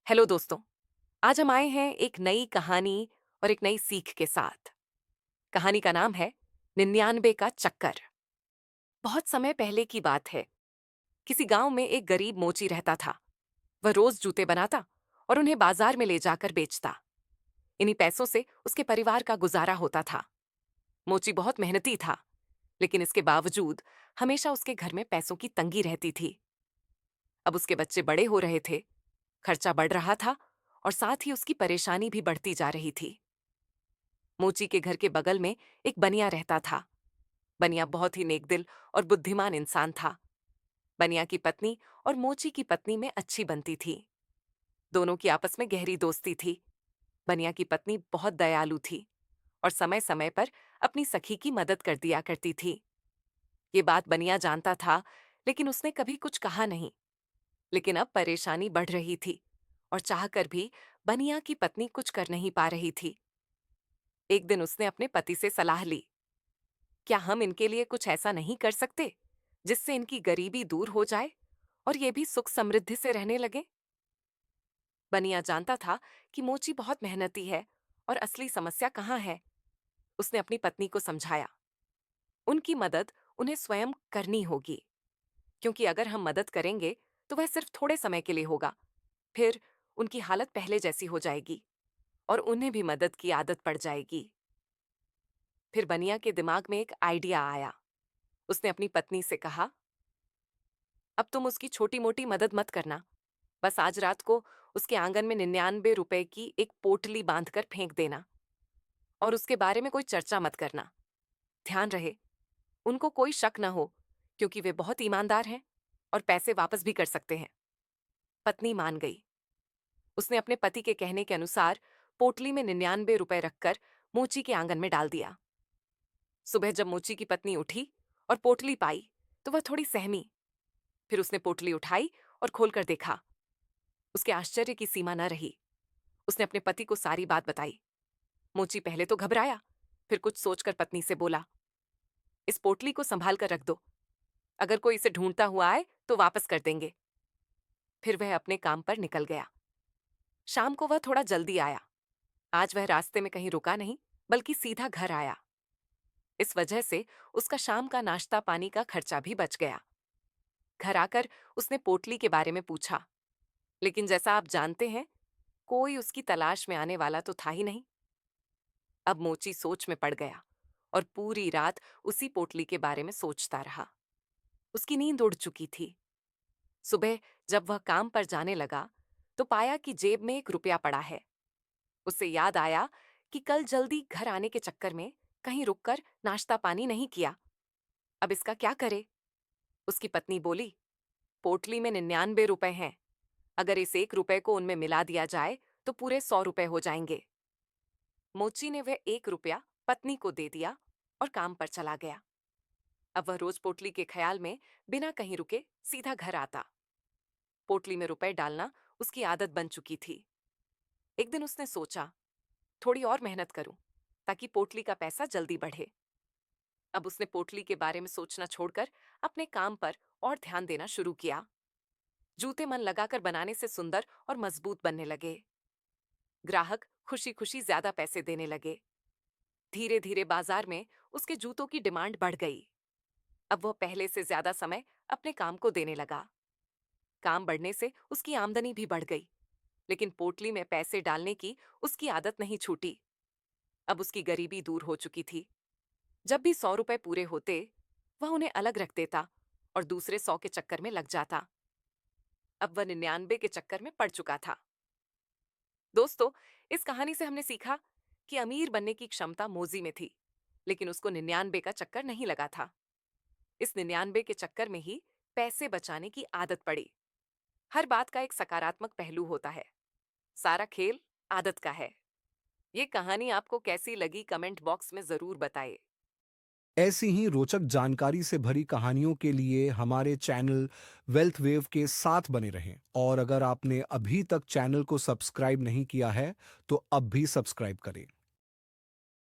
Hello दोस्तों। आज हम आए हैं एक नई कहानी और एक नई सीख के साथ। कहानी का नाम है 99 का चक्कर। बहुत समय पहले की बात है। किसी गांव में एक गरीब मोची रहता था। वह रोज जूते बनाता और उन्हें बाजार में ले जाकर बेचता। इन्हीं पैसों से उसके परिवार का गुजारा होता था। मोची बहुत मेहनती था, लेकिन इसके बावजूद हमेशा उसके घर में पैसों की तंगी रहती थी। अब उसके बच्चे बड़े हो रहे थे, खर्चा बढ़ रहा था और साथ ही उसकी परेशानी भी बढ़ती जा रही थी। मोची के घर के बगल में एक बनिया रहता था। बनिया बहुत ही नेकदिल और बुद्धिमान इंसान था। बनिया की पत्नी और मोची की पत्नी में अच्छी बनती थी। दोनों की आपस में गहरी दोस्ती थी। बनिया की पत्नी बहुत दयालु थी और समय समय पर अपनी सखी की मदद कर दिया करती थी। ये बात बनिया जानता था, लेकिन उसने कभी कुछ कहा नहीं। लेकिन अब परेशानी बढ़ रही थी और चाहकर भी बनिया की पत्नी कुछ कर नहीं पा रही थी। एक दिन उसने अपने पति से सलाह ली। क्या हम इनके लिए कुछ ऐसा नहीं कर सकते जिससे इनकी गरीबी दूर हो जाए और ये भी सुख समृद्धि से रहने लगे? बनिया जानता था कि मोची बहुत मेहनती है और असली समस्या कहाँ है। उसने अपनी पत्नी को समझाया, उनकी मदद उन्हें स्वयं करनी होगी, क्योंकि अगर हम मदद करेंगे तो वह सिर्फ थोड़े समय के लिए होगा। फिर उनकी हालत पहले जैसी हो जाएगी और उन्हें भी मदद की आदत पड़ जाएगी। फिर बनिया के दिमाग में एक आइडिया आया। उसने अपनी पत्नी से कहा, अब तुम उसकी छोटी मोटी मदद मत करना। बस आज रात को उसके आंगन में 99 रुपए की एक पोटली बांधकर फेंक देना और उसके बारे में कोई चर्चा मत करना। ध्यान रहे, उनको कोई शक न हो, क्योंकि वे बहुत ईमानदार हैं और पैसे वापस भी कर सकते हैं। पत्नी मान गई। उसने अपने पति के कहने के अनुसार पोटली में 99 रुपए रखकर मोची के आंगन में डाल दिया। सुबह जब मोची की पत्नी उठी और पोटली पाई तो वह थोड़ी सहमी। फिर उसने पोटली उठाई और खोलकर देखा। उसके आश्चर्य की सीमा न रही। उसने अपने पति को सारी बात बताई। मोची पहले तो घबराया, फिर कुछ सोचकर पत्नी से बोला, इस पोटली को संभाल कर रख दो। अगर कोई इसे ढूंढता हुआ आए तो वापस कर देंगे। फिर वह अपने काम पर निकल गया। शाम को वह थोड़ा जल्दी आया। आज वह रास्ते में कहीं रुका नहीं, बल्कि सीधा घर आया। इस वजह से उसका शाम का नाश्ता पानी का खर्चा भी बच गया। घर आकर उसने पोटली के बारे में पूछा, लेकिन जैसा आप जानते हैं, कोई उसकी तलाश में आने वाला तो था ही नहीं। अब मोची सोच में पड़ गया और पूरी रात उसी पोटली के बारे में सोचता रहा। उसकी नींद उड़ चुकी थी। सुबह जब वह काम पर जाने लगा तो पाया कि जेब में 1 रुपया पड़ा है। उसे याद आया कि कल जल्दी घर आने के चक्कर में कहीं रुककर नाश्ता पानी नहीं किया। अब इसका क्या करे? उसकी पत्नी बोली, पोटली में 99 रुपए हैं। अगर इस 1 रुपए को उनमें मिला दिया जाए तो पूरे 100 रुपए हो जाएंगे। मोची ने वह 1 रुपया पत्नी को दे दिया और काम पर चला गया। अब वह रोज पोटली के ख्याल में बिना कहीं रुके सीधा घर आता। पोटली में रुपए डालना उसकी आदत बन चुकी थी। एक दिन उसने सोचा, थोड़ी और मेहनत करूं ताकि पोटली का पैसा जल्दी बढ़े। अब उसने पोटली के बारे में सोचना छोड़कर अपने काम पर और ध्यान देना शुरू किया। जूते मन लगाकर बनाने से सुंदर और मजबूत बनने लगे। ग्राहक खुशी खुशी ज्यादा पैसे देने लगे। धीरे धीरे बाजार में उसके जूतों की डिमांड बढ़ गई। अब वह पहले से ज्यादा समय अपने काम को देने लगा। काम बढ़ने से उसकी आमदनी भी बढ़ गई, लेकिन पोटली में पैसे डालने की उसकी आदत नहीं छूटी। अब उसकी गरीबी दूर हो चुकी थी। जब भी 100 रुपए पूरे होते, वह उन्हें अलग रख देता और दूसरे 100 के चक्कर में लग जाता। अब वह 99 के चक्कर में पड़ चुका था। दोस्तों, इस कहानी से हमने सीखा कि अमीर बनने की क्षमता मोजी में थी, लेकिन उसको 99 का चक्कर नहीं लगा था। इस 99 के चक्कर में ही पैसे बचाने की आदत पड़ी। हर बात का एक सकारात्मक पहलू होता है। सारा खेल आदत का है। ये कहानी आपको कैसी लगी कमेंट बॉक्स में जरूर बताइए। ऐसी ही रोचक जानकारी से भरी कहानियों के लिए हमारे चैनल वेल्थ वेव के साथ बने रहें और अगर आपने अभी तक चैनल को सब्सक्राइब नहीं किया है तो अब भी सब्सक्राइब करें।